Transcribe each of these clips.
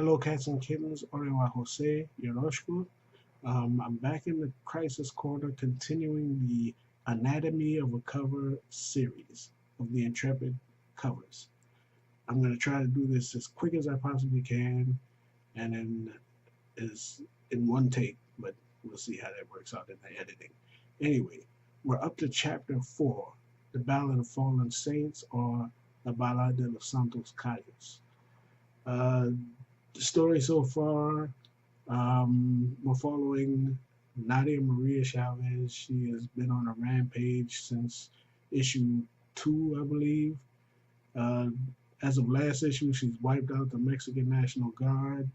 Hello, cats and kittens. Orewa Jose Yoroshku. I'm back in the Crisis Corner, continuing the Anatomy of a Cover series of the Intrepid covers. I'm going to try to do this as quick as I possibly can, and then is in one take, but we'll see how that works out in the editing. Anyway, we're up to chapter 4, the Ballad of Fallen Saints, or the Ballad of Santos Callos. Uh, the story so far, we're following Nadia Maria Chavez. She has been on a rampage since issue 2, I believe. Uh, as of last issue, she's wiped out the Mexican National Guard.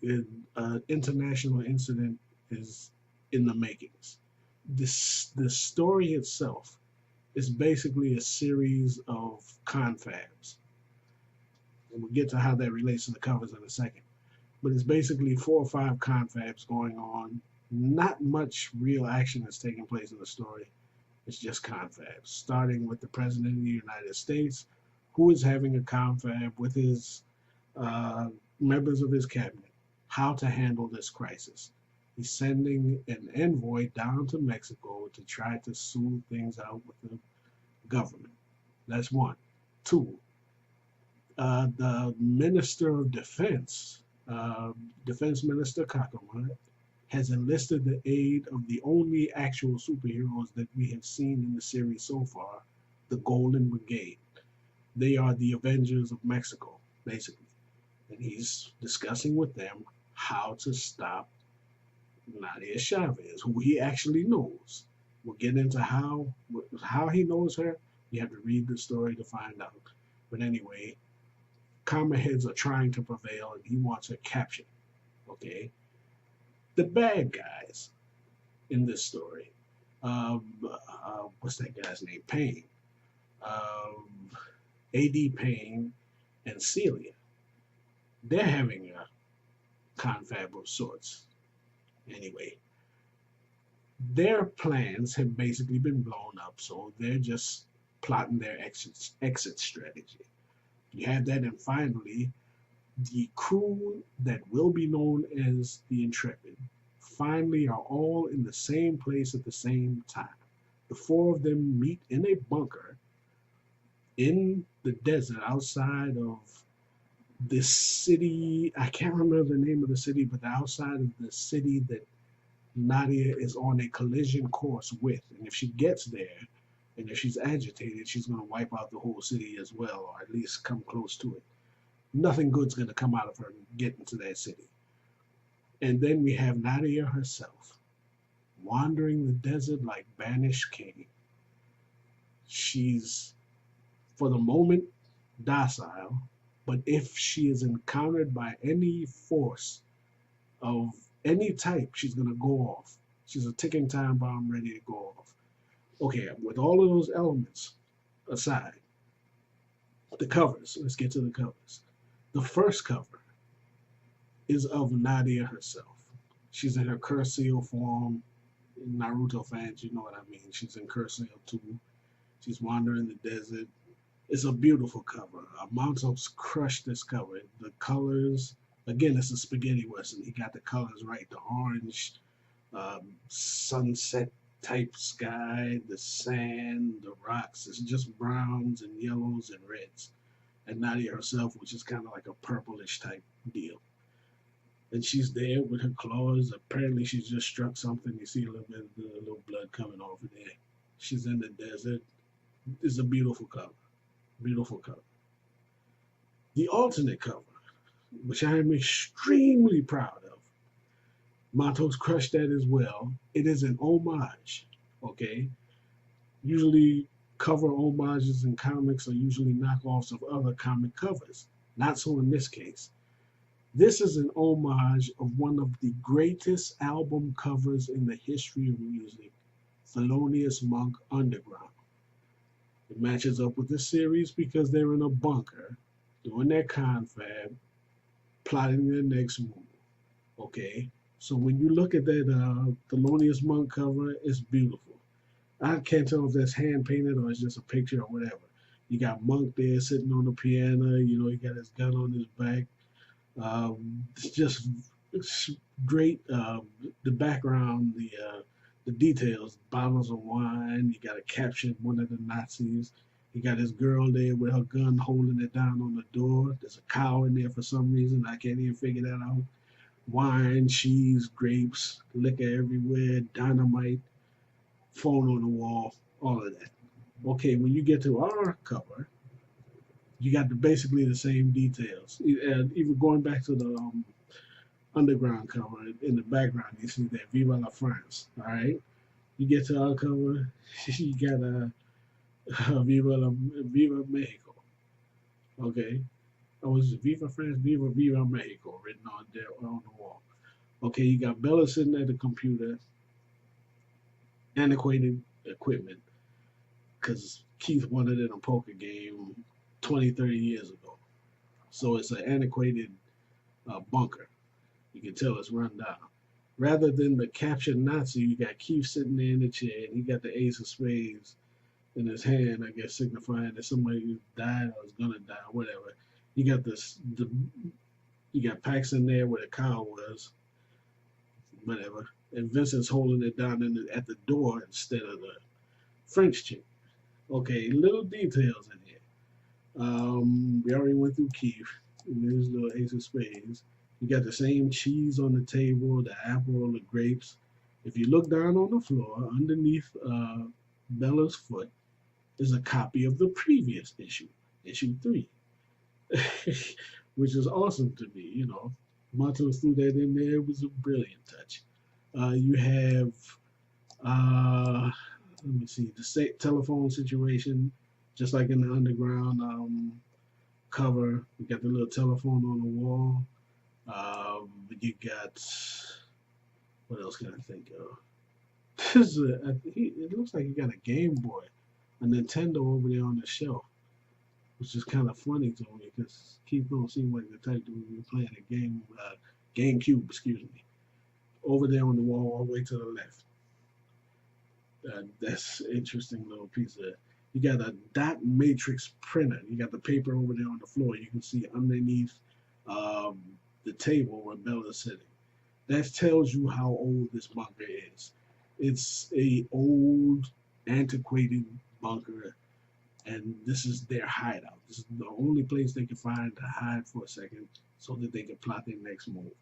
An international incident is in the makings. The story itself is basically a series of confabs. And we'll get to how that relates to the covers in a second. But it's basically 4 or 5 confabs going on. Not much real action is taking place in the story. It's just confabs, starting with the President of the United States, who is having a confab with his members of his cabinet, how to handle this crisis. He's sending an envoy down to Mexico to try to smooth things out with the government. That's one. Two, the Minister of Defense, Defense Minister Kakama, has enlisted the aid of the only actual superheroes that we have seen in the series so far, the Golden Brigade. They are the Avengers of Mexico, basically. And he's discussing with them how to stop Nadia Chavez, who he actually knows. We'll get into how he knows her. You have to read the story to find out. But anyway, Karma heads are trying to prevail, and he wants her captured. Okay, the bad guys in this story. What's that guy's name? Payne. A.D. Payne and Celia. They're having a confab of sorts. Anyway, their plans have basically been blown up, so they're just plotting their exit strategy. You have that, and finally, the crew that will be known as the Intrepid finally are all in the same place at the same time. The 4 of them meet in a bunker in the desert outside of this city. I can't remember the name of the city, but outside of the city that Nadia is on a collision course with. And if she gets there, and if she's agitated, she's going to wipe out the whole city as well, or at least come close to it. Nothing good's going to come out of her getting to that city. And then we have Nadia herself, wandering the desert like banished king. She's, for the moment, docile, but if she is encountered by any force of any type, she's going to go off. She's a ticking time bomb ready to go off. Okay, with all of those elements aside, the covers, let's get to the covers. The first cover is of Nadia herself. She's in her Curseal form. Naruto fans, you know what I mean. She's in Curseal too. She's wandering the desert. It's a beautiful cover. Montos crushed this cover. The colors, again, it's a spaghetti western. He got the colors right. The orange, sunset type sky, the sand, the rocks. It's just browns and yellows and reds. And Nadia herself, which is kind of like a purplish type deal. And she's there with her claws. Apparently she's just struck something. You see a little bit of the little blood coming off of there. She's in the desert. It's a beautiful cover. Beautiful cover. The alternate cover, which I am extremely proud of, Matos crushed that as well. It is an homage, okay? Usually cover homages in comics are usually knockoffs of other comic covers. Not so in this case. This is an homage of one of the greatest album covers in the history of music, Thelonious Monk Underground. It matches up with this series because they're in a bunker doing their confab, plotting their next move. Okay? So when you look at that Thelonious Monk cover, it's beautiful. I can't tell if that's hand painted or it's just a picture or whatever. You got Monk there sitting on the piano, you know, he got his gun on his back. It's great. The background, the details, bottles of wine. You got to capture one of the Nazis. You got this girl there with her gun holding it down on the door. There's a cow in there for some reason. I can't even figure that out. Wine, cheese, grapes, liquor everywhere, dynamite, phone on the wall, all of that. Okay, when you get to our cover, you got basically the same details. Even going back to the underground cover in the background, you see that Viva la France. All right, you get to our cover, you got Viva Mexico. Okay, oh, was it Viva France, Viva Mexico written on there on the wall. Okay, you got Bella sitting at the computer, antiquated equipment, because Keith wanted it in a poker game 20, 30 years ago. So it's an antiquated bunker. You can tell it's run down. Rather than the captured Nazi, you got Keith sitting there in the chair, and he got the ace of spades in his hand, I guess signifying that somebody died or is gonna die, whatever. You got you got Paxton there where the cow was, whatever. And Vincent's holding it down at the door instead of the French chick. Okay, little details in here. We already went through Keith. And there's little ace of spades. You got the same cheese on the table, the apple, the grapes. If you look down on the floor, underneath Bella's foot, is a copy of the previous issue, issue 3, which is awesome to me. You know, Mato threw that in there. It was a brilliant touch. You have, let me see, the telephone situation, just like in the underground cover. You got the little telephone on the wall. You got, what else can I think of? It looks like you got a Game Boy, a Nintendo over there on the shelf, which is kind of funny to me because Keith don't seem like the type to be playing a game, GameCube, excuse me. Over there on the wall, all the way to the left. That's an interesting little piece of. You got a dot matrix printer. You got the paper over there on the floor. You can see underneath the table where Bella's sitting. That tells you how old this bunker is. It's a old, antiquated bunker, and this is their hideout. This is the only place they can find to hide for a second so that they can plot their next move.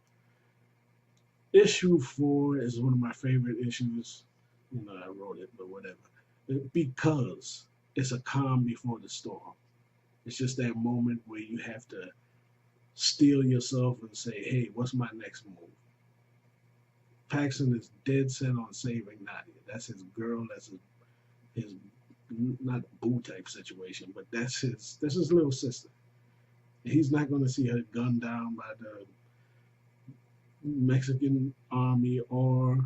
Issue 4 is one of my favorite issues. You know, I wrote it, but whatever. Because it's a calm before the storm. It's just that moment where you have to steel yourself and say, hey, what's my next move? Paxton is dead set on saving Nadia. That's his girl. That's his not boo type situation, but that's his little sister. He's not going to see her gunned down by the Mexican army or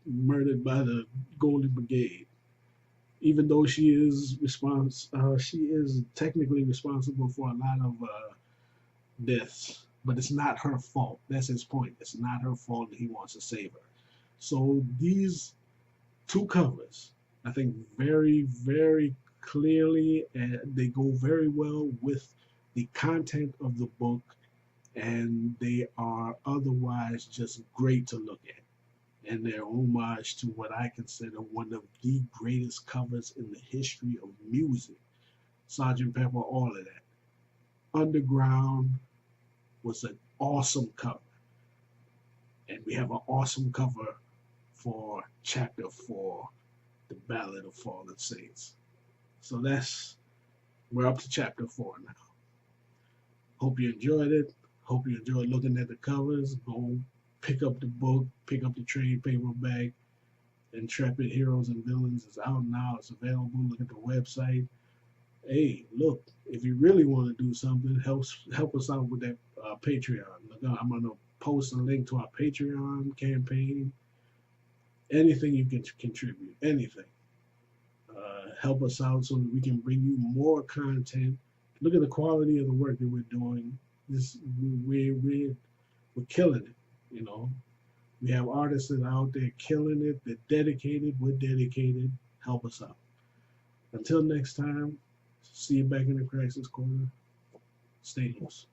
murdered by the Golden Brigade. Even though she is technically responsible for a lot of deaths, but it's not her fault. That's his point. It's not her fault that he wants to save her. So these 2 covers, I think, very, very clearly, they go very well with the content of the book, and they are otherwise just great to look at. And they're homage to what I consider one of the greatest covers in the history of music. Sgt. Pepper, all of that. Underground was an awesome cover. And we have an awesome cover for Chapter 4, The Ballad of Fallen Saints. So we're up to Chapter 4 now. Hope you enjoyed it. Hope you enjoyed looking at the covers. Go pick up the book, pick up the trade paperback. Intrepid Heroes and Villains is out now. It's available. Look at the website. Hey, look, if you really want to do something, help us out with that Patreon. Look, I'm going to post a link to our Patreon campaign. Anything you can contribute, anything. Help us out so that we can bring you more content. Look at the quality of the work that we're doing. We're killing it, you know. We have artists that are out there killing it. They're dedicated. We're dedicated. Help us out. Until next time, see you back in the Crisis Corner. Stay loose.